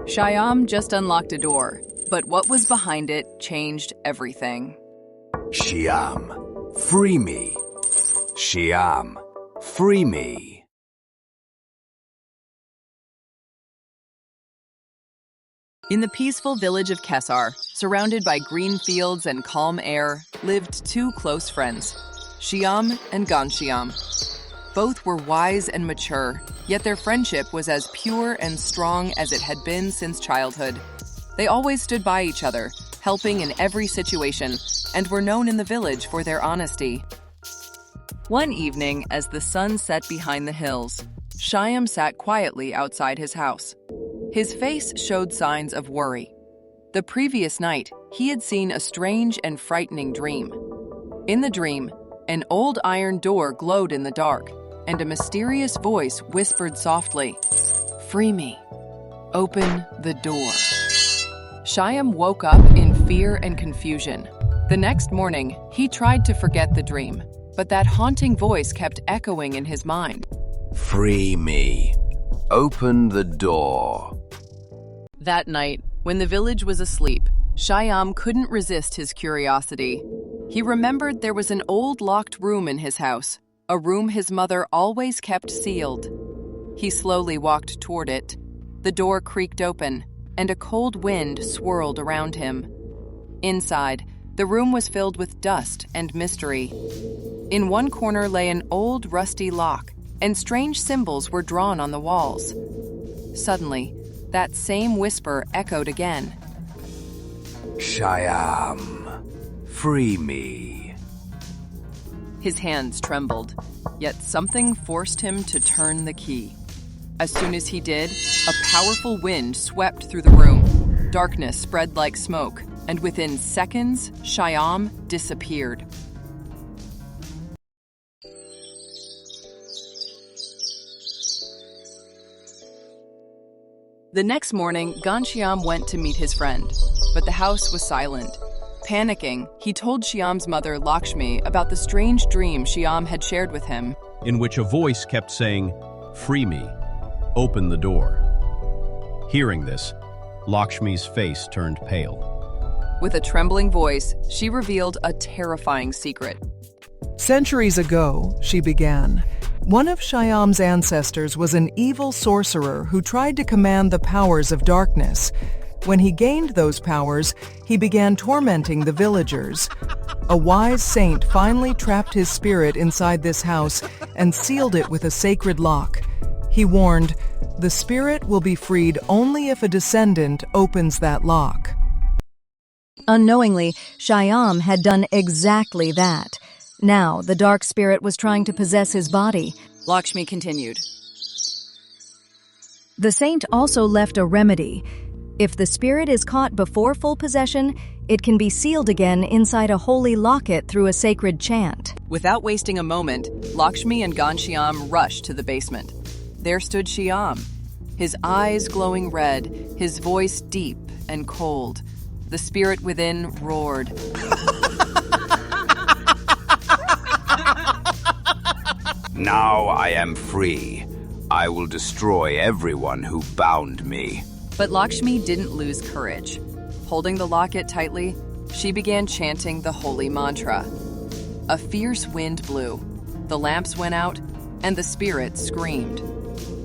Shyam just unlocked a door, but what was behind it changed everything. Shyam, free me. Shyam, free me. In the peaceful village of Kesar, surrounded by green fields and calm air, lived two close friends, Shyam and Ghanshyam. Both were wise and mature, yet their friendship was as pure and strong as it had been since childhood. They always stood by each other, helping in every situation, and were known in the village for their honesty. One evening, as the sun set behind the hills, Shyam sat quietly outside his house. His face showed signs of worry. The previous night, he had seen a strange and frightening dream. In the dream, an old iron door glowed in the dark, and a mysterious voice whispered softly, "Free me. Open the door." Shyam woke up in fear and confusion. The next morning, he tried to forget the dream, but that haunting voice kept echoing in his mind. Free me. Open the door. That night, when the village was asleep, Shyam couldn't resist his curiosity. He remembered there was an old locked room in his house, a room his mother always kept sealed. He slowly walked toward it. The door creaked open, and a cold wind swirled around him. Inside, the room was filled with dust and mystery. In one corner lay an old rusty lock, and strange symbols were drawn on the walls. Suddenly, that same whisper echoed again. Shyam, free me. His hands trembled, yet something forced him to turn the key. As soon as he did, a powerful wind swept through the room. Darkness spread like smoke, and within seconds, Shyam disappeared. The next morning, Ghanshyam went to meet his friend, but the house was silent. Panicking, he told Shyam's mother, Lakshmi, about the strange dream Shyam had shared with him, in which a voice kept saying, "Free me. Open the door." Hearing this, Lakshmi's face turned pale. With a trembling voice, she revealed a terrifying secret. Centuries ago, she began, one of Shyam's ancestors was an evil sorcerer who tried to command the powers of darkness. When he gained those powers, he began tormenting the villagers. A wise saint finally trapped his spirit inside this house and sealed it with a sacred lock. He warned, "The spirit will be freed only if a descendant opens that lock." Unknowingly, Shyam had done exactly that. Now, the dark spirit was trying to possess his body. Lakshmi continued. The saint also left a remedy. If the spirit is caught before full possession, it can be sealed again inside a holy locket through a sacred chant. Without wasting a moment, Lakshmi and Ghanshyam rushed to the basement. There stood Shyam, his eyes glowing red, his voice deep and cold. The spirit within roared. Now I am free. I will destroy everyone who bound me. But Lakshmi didn't lose courage. Holding the locket tightly, she began chanting the holy mantra. A fierce wind blew, the lamps went out, and the spirit screamed.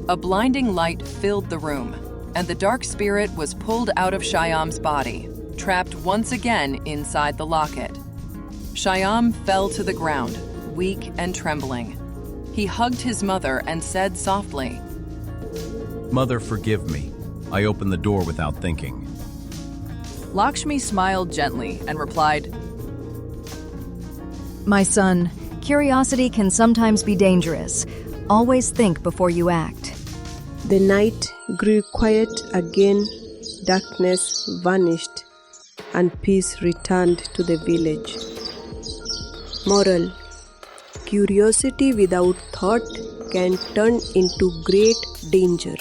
A blinding light filled the room, and the dark spirit was pulled out of Shyam's body, trapped once again inside the locket. Shyam fell to the ground, weak and trembling. He hugged his mother and said softly, "Mother, forgive me. I opened the door without thinking." Lakshmi smiled gently and replied, My son, curiosity can sometimes be dangerous. Always think before you act. The night grew quiet again, darkness vanished, and peace returned to the village. Moral: curiosity without thought can turn into great danger.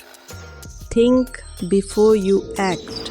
Think before you act.